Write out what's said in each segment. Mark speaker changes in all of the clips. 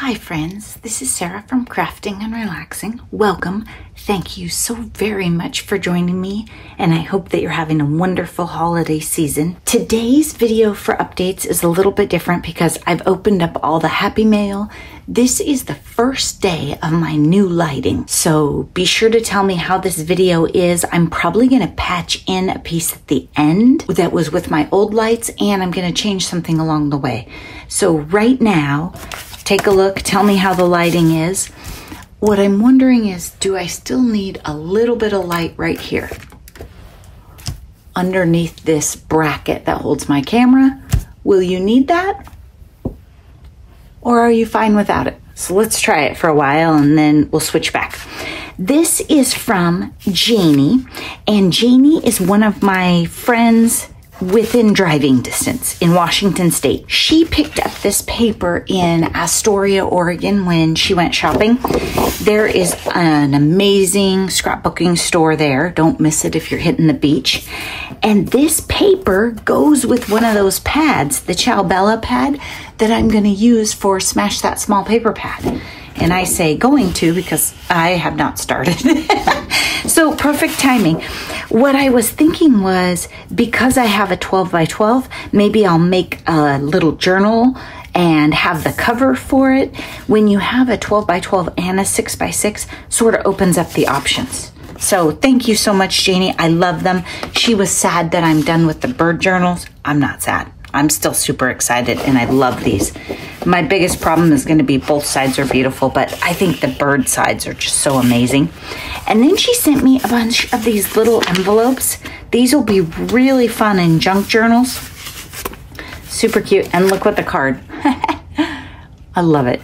Speaker 1: Hi friends, this is Sarah from Crafting and Relaxing. Welcome. Thank you so very much for joining me, and I hope that you're having a wonderful holiday season. Today's video for updates is a little bit different because I've opened up all the Happy Mail. This is the first day of my new lighting, so be sure to tell me how this video is. I'm probably going to patch in a piece at the end that was with my old lights, and I'm going to change something along the way. So right now, take a look, tell me how the lighting is. What I'm wondering is, do I still need a little bit of light right here underneath this bracket that holds my camera? Will you need that? Or are you fine without it? So let's try it for a while and then we'll switch back. This is from Janie, and Janie is one of my friends within driving distance in Washington State. She picked up this paper in Astoria, Oregon when she went shopping. There is an amazing scrapbooking store there. Don't miss it if you're hitting the beach. And this paper goes with one of those pads, the Ciao Bella pad that I'm going to use for Smash That Small Paper Pad. And I say going to because I have not started. So perfect timing. What I was thinking was, because I have a 12 by 12, maybe I'll make a little journal and have the cover for it. When you have a 12 by 12 and a 6 by 6, sort of opens up the options. So thank you so much, Janie. I love them. She was sad that I'm done with the bird journals. I'm not sad. I'm still super excited and I love these. My biggest problem is going to be both sides are beautiful, but I think the bird sides are just so amazing. And then she sent me a bunch of these little envelopes. These will be really fun in junk journals. Super cute. And look what the card. I love it.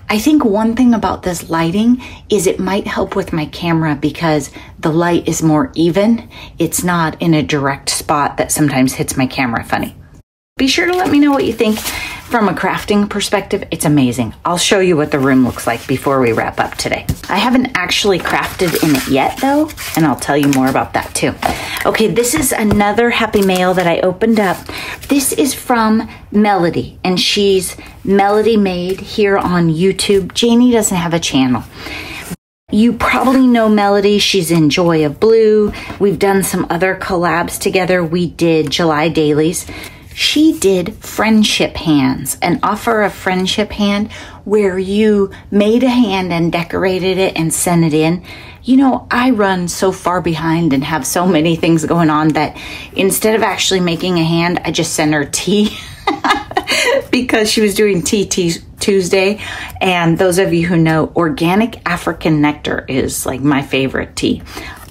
Speaker 1: I think one thing about this lighting is it might help with my camera because the light is more even. It's not in a direct spot that sometimes hits my camera funny. Be sure to let me know what you think. From a crafting perspective, it's amazing. I'll show you what the room looks like before we wrap up today. I haven't actually crafted in it yet though, and I'll tell you more about that too. Okay, this is another Happy Mail that I opened up. This is from Melody, and she's Melody Made here on YouTube. Janie doesn't have a channel. You probably know Melody. She's in Joy of Blue. We've done some other collabs together. We did July Dailies. She did friendship hands, an offer of friendship hand where you made a hand and decorated it and sent it in. You know, I run so far behind and have so many things going on that instead of actually making a hand, I just sent her tea because she was doing Tea Tuesday. And those of you who know, organic African nectar is like my favorite tea.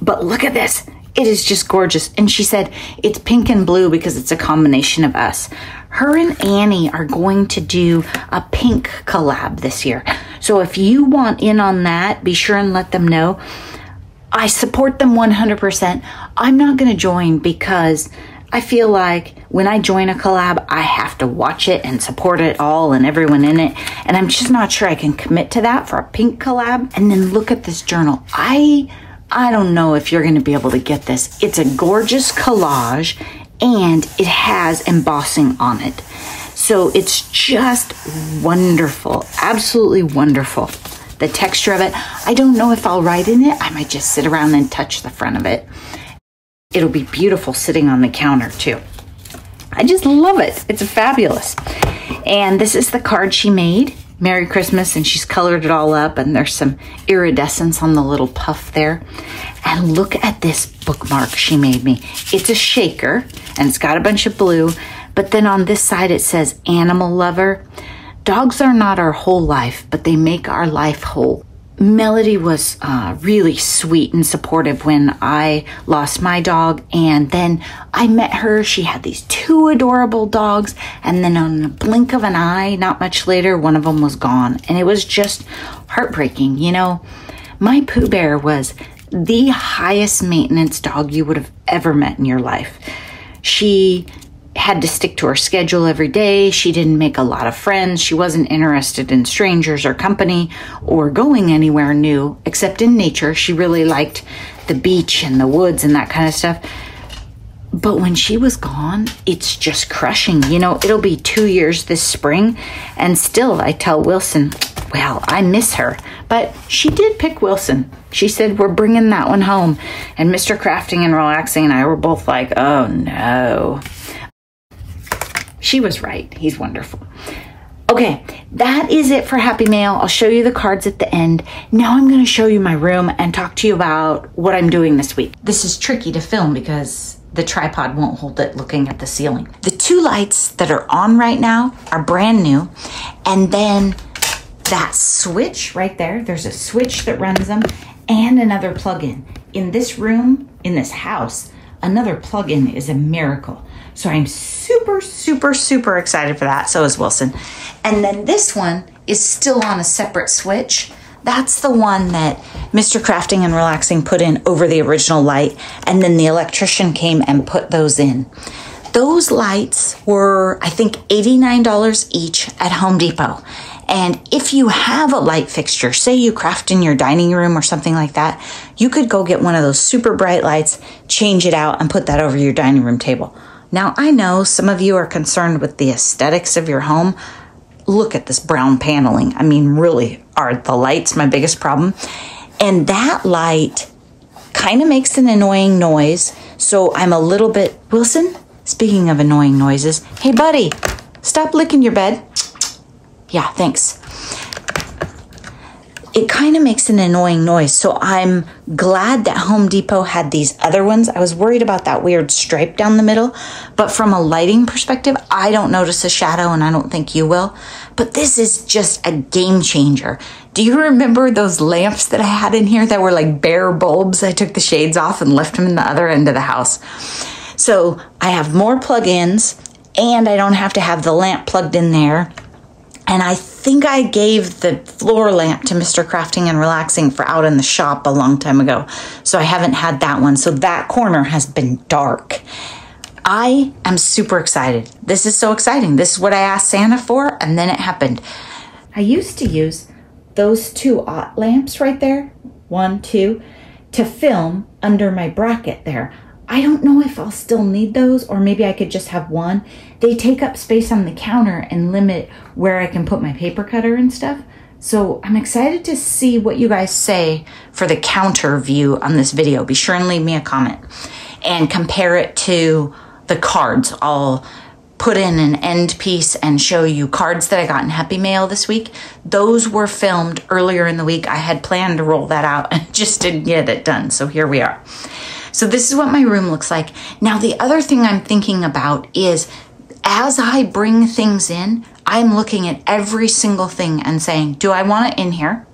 Speaker 1: But look at this. It is just gorgeous. And she said it's pink and blue because it's a combination of us. Her and Annie are going to do a pink collab this year. So if you want in on that, be sure and let them know. I support them 100%. I'm not going to join because I feel like when I join a collab, I have to watch it and support it all and everyone in it. And I'm just not sure I can commit to that for a pink collab. And then look at this journal. I don't know if you're going to be able to get this. It's a gorgeous collage and it has embossing on it. So it's just wonderful. Absolutely wonderful. The texture of it. I don't know if I'll write in it. I might just sit around and touch the front of it. It'll be beautiful sitting on the counter too. I just love it. It's fabulous. And this is the card she made. Merry Christmas, and she's colored it all up, and there's some iridescence on the little puff there. And look at this bookmark she made me. It's a shaker, and it's got a bunch of blue, but then on this side it says animal lover. Dogs are not our whole life, but they make our life whole. Melody was really sweet and supportive when I lost my dog, and then I met her. She had these two adorable dogs, and then on a blink of an eye, not much later, one of them was gone, and it was just heartbreaking. You know, my Pooh Bear was the highest maintenance dog you would have ever met in your life. She had to stick to her schedule every day. She didn't make a lot of friends. She wasn't interested in strangers or company or going anywhere new except in nature. She really liked the beach and the woods and that kind of stuff. But when she was gone, it's just crushing. You know, it'll be 2 years this spring, and still I tell Wilson, well, I miss her. But she did pick Wilson. She said, we're bringing that one home. And Mr. Crafting and Relaxing and I were both like, oh no. She was right. He's wonderful. Okay, that is it for Happy Mail. I'll show you the cards at the end. Now I'm going to show you my room and talk to you about what I'm doing this week. This is tricky to film because the tripod won't hold it looking at the ceiling. The two lights that are on right now are brand new. And then that switch right there, there's a switch that runs them and another plug-in. In this room, in this house, another plug-in is a miracle. So I'm super, super, super excited for that. So is Wilson. And then this one is still on a separate switch. That's the one that Mr. Crafting and Relaxing put in over the original light. And then the electrician came and put those in. Those lights were, I think, $89 each at Home Depot. And if you have a light fixture, say you craft in your dining room or something like that, you could go get one of those super bright lights, change it out, and put that over your dining room table. Now, I know some of you are concerned with the aesthetics of your home. Look at this brown paneling. I mean, really, are the lights my biggest problem? And that light kind of makes an annoying noise. So I'm a little bit, Wilson, speaking of annoying noises, hey buddy, stop licking your bed. Yeah, thanks. It kind of makes an annoying noise. So I'm glad that Home Depot had these other ones. I was worried about that weird stripe down the middle, but from a lighting perspective, I don't notice a shadow and I don't think you will. But this is just a game changer. Do you remember those lamps that I had in here that were like bare bulbs? I took the shades off and left them in the other end of the house. So I have more plug-ins and I don't have to have the lamp plugged in there. And I think I gave the floor lamp to Mr. Crafting and Relaxing for out in the shop a long time ago. So I haven't had that one. So that corner has been dark. I am super excited. This is so exciting. This is what I asked Santa for, and then it happened. I used to use those two lamps right there, 1, 2, to film under my bracket there. I don't know if I'll still need those, or maybe I could just have one. They take up space on the counter and limit where I can put my paper cutter and stuff. So I'm excited to see what you guys say for the counter view on this video. Be sure and leave me a comment and compare it to the cards. I'll put in an end piece and show you cards that I got in Happy Mail this week. Those were filmed earlier in the week. I had planned to roll that out and just didn't get it done. So here we are. So this is what my room looks like. Now, the other thing I'm thinking about is as I bring things in, I'm looking at every single thing and saying, do I want it in here?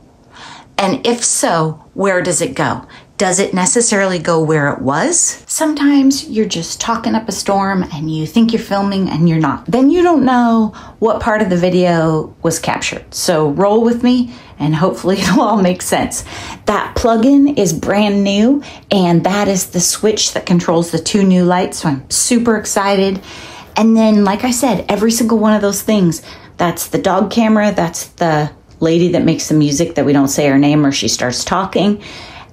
Speaker 1: And if so, where does it go? Does it necessarily go where it was? Sometimes you're just talking up a storm and you think you're filming and you're not. Then you don't know what part of the video was captured. So roll with me and hopefully it'll all make sense. That plug-in is brand new and that is the switch that controls the two new lights. So I'm super excited. And then, like I said, every single one of those things, that's the dog camera, that's the lady that makes the music that we don't say her name or she starts talking.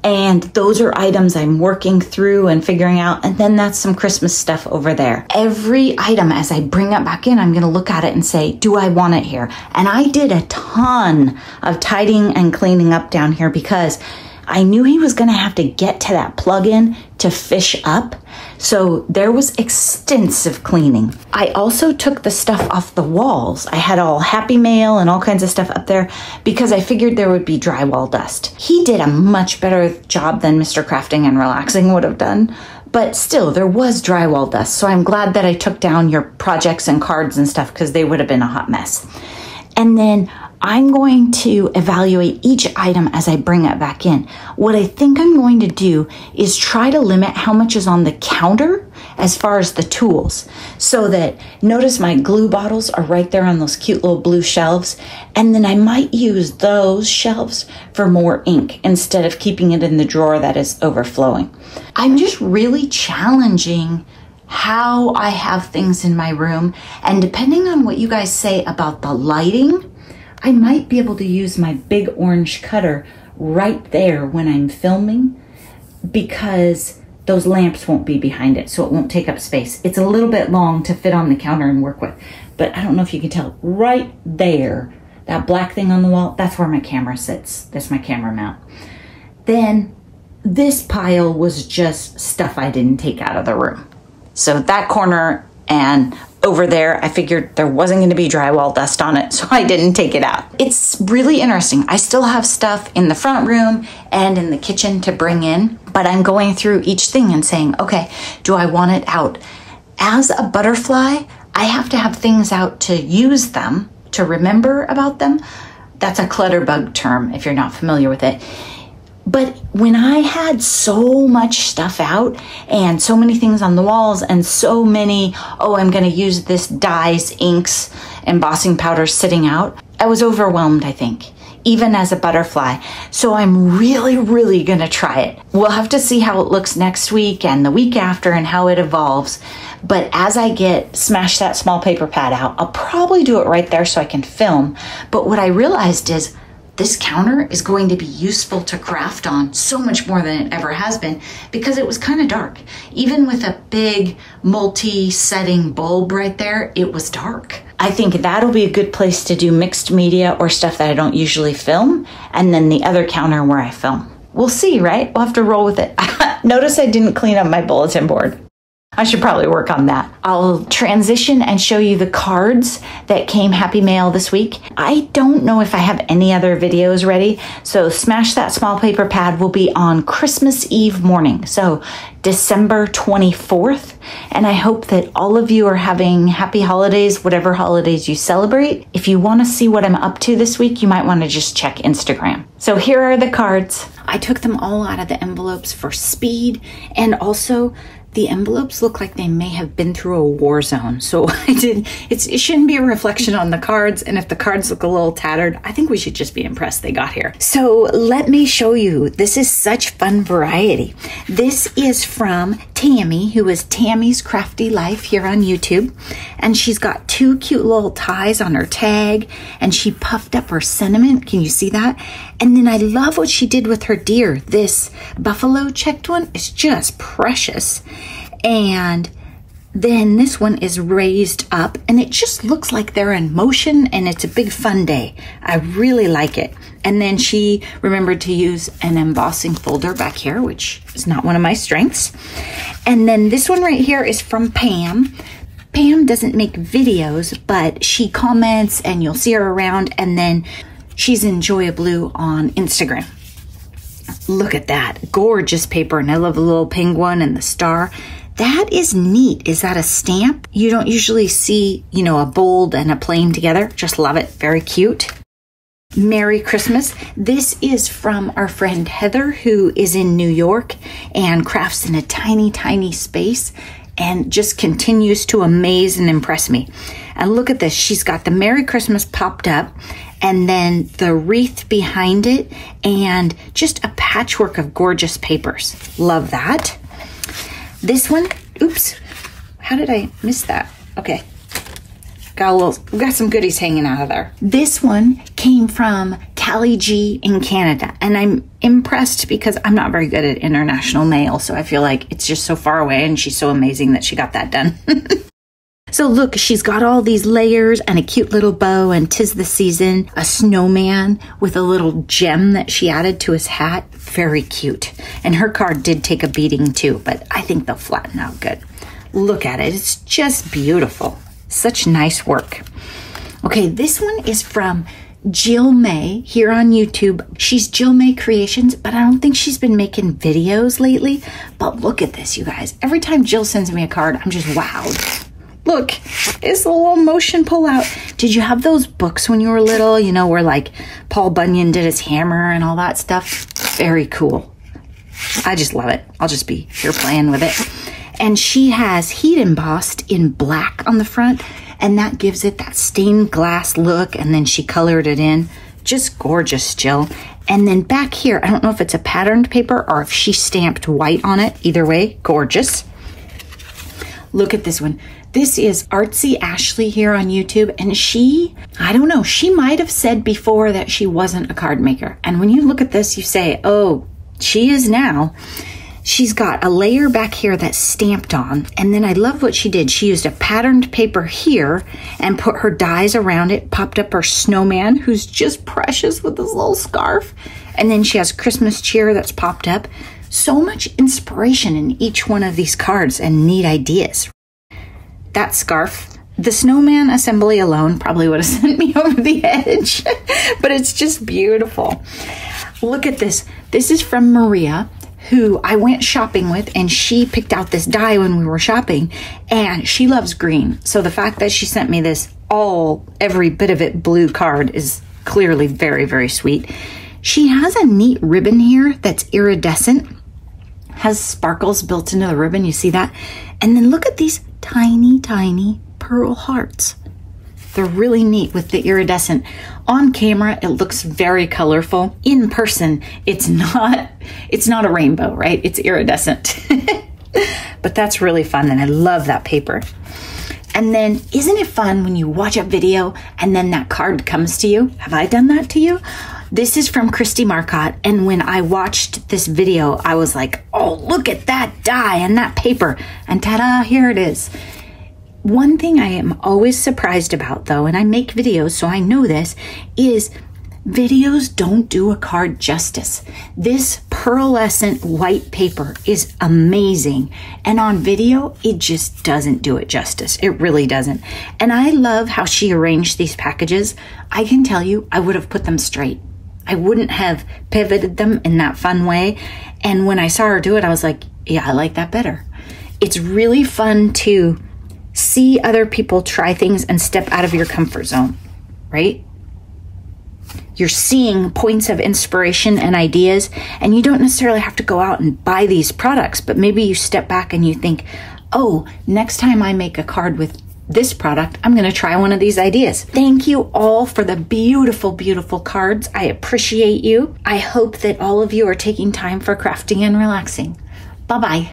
Speaker 1: And those are items I'm working through and figuring out. And then that's some Christmas stuff over there. Every item, as I bring it back in, I'm going to look at it and say, do I want it here? And I did a ton of tidying and cleaning up down here because I knew he was going to have to get to that plug-in to fish up. So there was extensive cleaning. I also took the stuff off the walls. I had all Happy Mail and all kinds of stuff up there because I figured there would be drywall dust. He did a much better job than Mr. Crafting and Relaxing would have done. But still, there was drywall dust. So I'm glad that I took down your projects and cards and stuff because they would have been a hot mess. And then I'm going to evaluate each item as I bring it back in. What I think I'm going to do is try to limit how much is on the counter as far as the tools. So that, notice my glue bottles are right there on those cute little blue shelves. And then I might use those shelves for more ink instead of keeping it in the drawer that is overflowing. I'm just really challenging how I have things in my room. And depending on what you guys say about the lighting, I might be able to use my big orange cutter right there when I'm filming because those lamps won't be behind it, so it won't take up space. It's a little bit long to fit on the counter and work with, but I don't know if you can tell, right there, that black thing on the wall, that's where my camera sits. That's my camera mount. Then this pile was just stuff I didn't take out of the room. So that corner and over there, I figured there wasn't going to be drywall dust on it, so I didn't take it out. It's really interesting. I still have stuff in the front room and in the kitchen to bring in, but I'm going through each thing and saying, okay, do I want it out? As a butterfly, I have to have things out to use them, to remember about them. That's a clutterbug term if you're not familiar with it. But when I had so much stuff out and so many things on the walls and so many, oh, I'm going to use this dyes, inks, embossing powders sitting out, I was overwhelmed, I think, even as a butterfly. So I'm really, really going to try it. We'll have to see how it looks next week and the week after and how it evolves. But as I smash that small paper pad out, I'll probably do it right there so I can film. But what I realized is this counter is going to be useful to craft on so much more than it ever has been because it was kind of dark. Even with a big multi-setting bulb right there, it was dark. I think that'll be a good place to do mixed media or stuff that I don't usually film, and then the other counter where I film. We'll see, right? We'll have to roll with it. Notice I didn't clean up my bulletin board. I should probably work on that. I'll transition and show you the cards that came Happy Mail this week. I don't know if I have any other videos ready, so Smash That Small Paper Pad will be on Christmas Eve morning, so December 24th, and I hope that all of you are having happy holidays, whatever holidays you celebrate. If you want to see what I'm up to this week, you might want to just check Instagram. So here are the cards. I took them all out of the envelopes for speed, and also the envelopes look like they may have been through a war zone. So it shouldn't be a reflection on the cards. And if the cards look a little tattered, I think we should just be impressed they got here. So let me show you. This is such fun variety. This is from Tammy, who is Tammy's Crafty Life here on YouTube. And she's got two cute little ties on her tag. And she puffed up her sentiment. Can you see that? And then I love what she did with her deer. This buffalo checked one is just precious. And then this one is raised up and it just looks like they're in motion and it's a big fun day. I really like it. And then she remembered to use an embossing folder back here, which is not one of my strengths. And then this one right here is from Pam. Pam doesn't make videos, but she comments and you'll see her around, and then she's Enjoy Blue on Instagram. Look at that. Gorgeous paper, and I love the little penguin and the star. That is neat. Is that a stamp? You don't usually see, a bold and a plain together. Just love it. Very cute. Merry Christmas. This is from our friend Heather, who is in New York and crafts in a tiny, tiny space and just continues to amaze and impress me. And look at this. She's got the Merry Christmas popped up and then the wreath behind it and just a patchwork of gorgeous papers. Love that. This one, oops, how did I miss that? Okay, we got some goodies hanging out of there. This one came from Callie G in Canada, and I'm impressed because I'm not very good at international mail, so I feel like it's just so far away, and she's so amazing that she got that done. So look, she's got all these layers and a cute little bow, and 'tis the season, a snowman with a little gem that she added to his hat. Very cute. And her card did take a beating too, but I think they'll flatten out good. Look at it. It's just beautiful. Such nice work. Okay, this one is from Jill May here on YouTube. She's Jill May Creations, but I don't think she's been making videos lately. But look at this, you guys. Every time Jill sends me a card, I'm just wowed. Look, it's a little motion pull out. Did you have those books when you were little, where like Paul Bunyan did his hammer and all that stuff? Very cool. I just love it. I'll just be here playing with it. And she has heat embossed in black on the front, and that gives it that stained glass look, and then she colored it in. Just gorgeous, Jill. And then back here, I don't know if it's a patterned paper or if she stamped white on it. Either way, gorgeous. Look at this one. This is Artsy Ashley here on YouTube, and she might have said before that she wasn't a card maker. And when you look at this, you say, oh, she is now. She's got a layer back here that's stamped on, and then I love what she did. She used a patterned paper here and put her dies around it, popped up her snowman, who's just precious with this little scarf, and then she has Christmas cheer that's popped up. So much inspiration in each one of these cards and neat ideas. That scarf, the snowman assembly alone probably would have sent me over the edge, but it's just beautiful. Look at this. This is from Maria, who I went shopping with, and she picked out this die when we were shopping, and she loves green. So the fact that she sent me this every bit of it blue card is clearly very, very sweet. She has a neat ribbon here that's iridescent, has sparkles built into the ribbon. You see that? And then look at these tiny, tiny pearl hearts. They're really neat with the iridescent. On camera, it looks very colorful. In person, it's not a rainbow, right? It's iridescent. But that's really fun, and I love that paper. And then, isn't it fun when you watch a video and then that card comes to you? Have I done that to you? This is from Christy Marcotte, and when I watched this video, I was like, oh, look at that die and that paper, and ta-da, here it is. One thing I am always surprised about, though, and I make videos, so I know this, is videos don't do a card justice. This pearlescent white paper is amazing, and on video, it just doesn't do it justice. It really doesn't. And I love how she arranged these packages. I can tell you, I would have put them straight. I wouldn't have pivoted them in that fun way. And when I saw her do it, I was like, yeah, I like that better. It's really fun to see other people try things and step out of your comfort zone, right? You're seeing points of inspiration and ideas, and you don't necessarily have to go out and buy these products, but maybe you step back and you think, oh, next time I make a card with this product, I'm going to try one of these ideas. Thank you all for the beautiful, beautiful cards. I appreciate you. I hope that all of you are taking time for crafting and relaxing. Bye-bye.